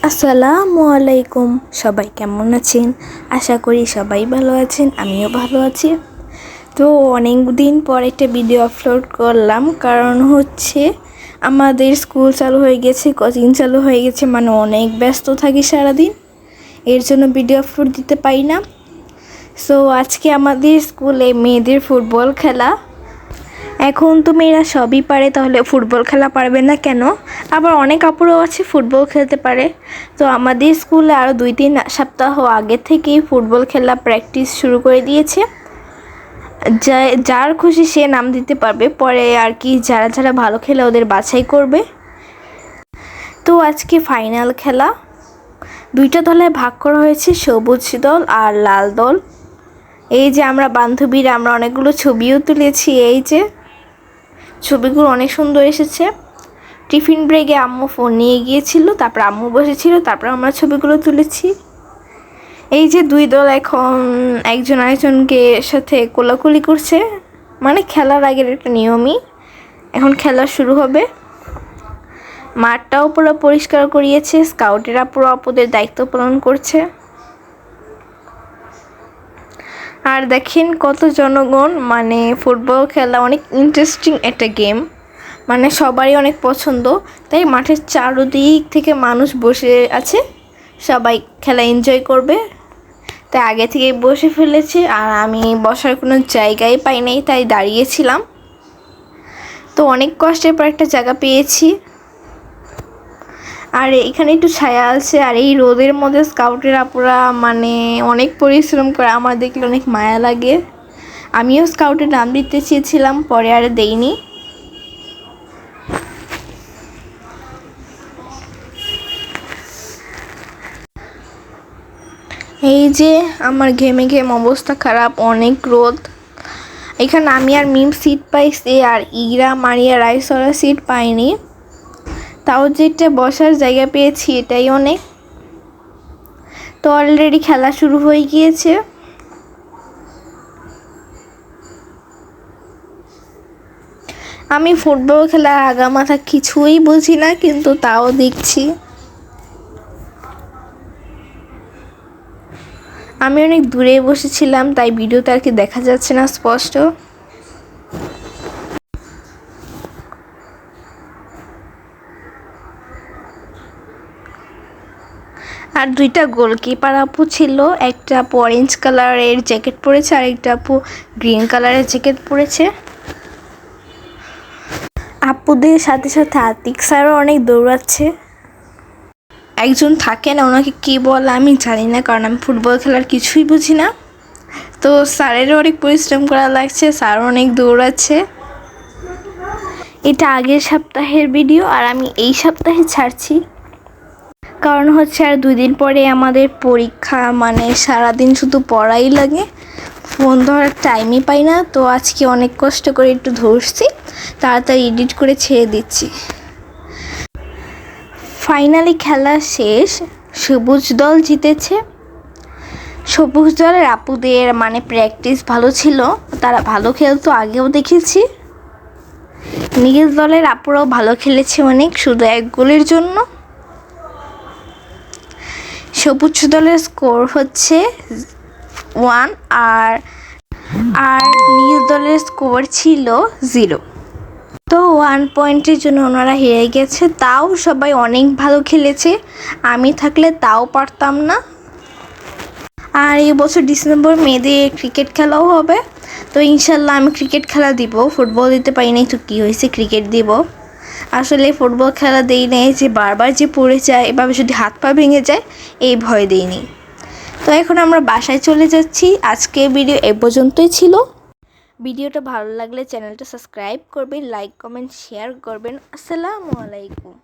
আসসালামু আলাইকুম। সবাই কেমন আছেন? আশা করি সবাই ভালো আছেন, আমিও ভালো আছি। তো অনেক দিন পর একটা ভিডিও আপলোড করলাম, কারণ হচ্ছে আমাদের স্কুল চালু হয়ে গেছে, কোচিং চালু হয়ে গেছে, মানে অনেক ব্যস্ত থাকি সারাদিন, এর জন্য ভিডিও আপলোড দিতে পারি না। সো আজকে আমাদের স্কুলে মেয়েদের ফুটবল খেলা। এখন তো মেয়েরা সবই পারে, তাহলে ফুটবল খেলা পারবে না কেন? আবার অনেক আপুরাও আছে ফুটবল খেলতে পারে। তো আমাদের স্কুলে আরও 2-3 সপ্তাহ আগে থেকেই ফুটবল খেলা প্র্যাকটিস শুরু করে দিয়েছে। যার খুশি সে নাম দিতে পারবে, পরে আর কি যারা যারা ভালো খেলে ওদের বাছাই করবে। তো আজকে ফাইনাল খেলা, 2টা দলে ভাগ করা হয়েছে, সবুজ দল আর লাল দল। এই যে আমরা বান্ধবীরা, আমরা অনেকগুলো ছবিও তুলেছি। এই যে ছবিগুলো অনেক সুন্দর এসেছে। টিফিন ব্রেকে আম্মু ফোন নিয়ে গিয়েছিল, তারপর আম্মু বসেছিল, তারপর আমরা ছবিগুলো তুলেছি। এই যে 2 দল এখন একজন আরেকজনকে সাথে কোলাকুলি করছে, মানে খেলার আগের একটা নিয়মই। এখন খেলা শুরু হবে। মাঠটাও পুরো পরিষ্কার করিয়েছে, স্কাউটেরা পুরো আপুদের দায়িত্ব পালন করছে। আর দেখেন কত জনগণ, মানে ফুটবল খেলা অনেক ইন্টারেস্টিং একটা গেম, মানে সবারই অনেক পছন্দ। তাই মাঠের চারদিক থেকে মানুষ বসে আছে, সবাই খেলা এনজয় করবে, তাই আগে থেকেই বসে ফেলেছে। আর আমি বসার কোনো জায়গাই পাই নাই, তাই দাঁড়িয়েছিলাম। তো অনেক কষ্টের পর একটা জায়গা পেয়েছি। আর এখানে একটু ছায়া আছে, আর এই রোদের মধ্যে স্কাউটের আপুরা মানে অনেক পরিশ্রম করে, আমার দেখলে অনেক মায়া লাগে। আমিও স্কাউটের নাম দিতে চেয়েছিলাম, পরে আর দেইনি। এই যে আমার ঘেমে ঘেমে অবস্থা খারাপ, অনেক রোদ। এখানে আমি আর মিম সিট পাইছি, আর ইরা, মারিয়া, রাইসরা সিট পাইনি। তাও যেটা বসার জায়গা পেয়েছি এটাই অনেক। তো অলরেডি খেলা শুরু হয়ে গিয়েছে। আমি ফুটবল খেলার আগামাথা কিছুই বুঝি না, কিন্তু তাও দেখছি। আমি অনেক দূরে বসেছিলাম, তাই ভিডিওতে আর কি দেখা যাচ্ছে না স্পষ্ট। আর 2টা গোলকিপার আপু ছিল, একটা আপু অরেঞ্জ কালারের জ্যাকেট পরেছে, আর একটা আপু গ্রিন কালারের জ্যাকেট পরেছে। আপুদের সাথে সাথে আতিক স্যারও অনেক দৌড়াচ্ছে। একজন থাকে না, ওনাকে কী বলে আমি জানি না, কারণ আমি ফুটবল খেলার কিছুই বুঝি না। তো স্যারেরও অনেক পরিশ্রম করা লাগছে, স্যার অনেক দৌড়াচ্ছে। এটা আগের সপ্তাহের ভিডিও, আর আমি এই সপ্তাহে ছাড়ছি, কারণ হচ্ছে আর 2 দিন পরে আমাদের পরীক্ষা, মানে সারাদিন শুধু পড়াই লাগে, ফোন ধরার টাইমই পাই না। তো আজকে অনেক কষ্ট করে একটু ধরছি, তাড়াতাড়ি এডিট করে ছেড়ে দিচ্ছি। ফাইনালি খেলা শেষ, সবুজ দল জিতেছে। সবুজ দলের আপুদের মানে প্র্যাকটিস ভালো ছিল, তারা ভালো খেলতো, আগেও দেখেছি। নীল দলের আপুরাও ভালো খেলেছে অনেক, শুধু 1 গোলের জন্য। সবুজ দলের স্কোর হচ্ছে 1, আর নীল দলের স্কোর ছিল 0। তো 1 পয়েন্টের জন্য ওনারা হেরে গেছে। তাও সবাই অনেক ভালো খেলেছে, আমি থাকলে তাও পারতাম না। আর এই বছর ডিসেম্বর মেয়েদের ক্রিকেট খেলাও হবে, তো ইনশাল্লাহ আমি ক্রিকেট খেলা দিব। ফুটবল দিতে পারি নাই, তো কী হয়েছে, ক্রিকেট দিব। আসলে ফুটবল খেলা দেই নাই যে বারবার যে পড়ে যায়, এভাবে যদি হাত পা ভেঙে যায় এই ভয় দেইনি। তো এখন আমরা বাসায় চলে যাচ্ছি। আজকে ভিডিও এ পর্যন্তই ছিল। ভিডিওটা ভালো লাগলে চ্যানেলটা সাবস্ক্রাইব করবেন, লাইক কমেন্ট শেয়ার করবেন। আসসালামু আলাইকুম।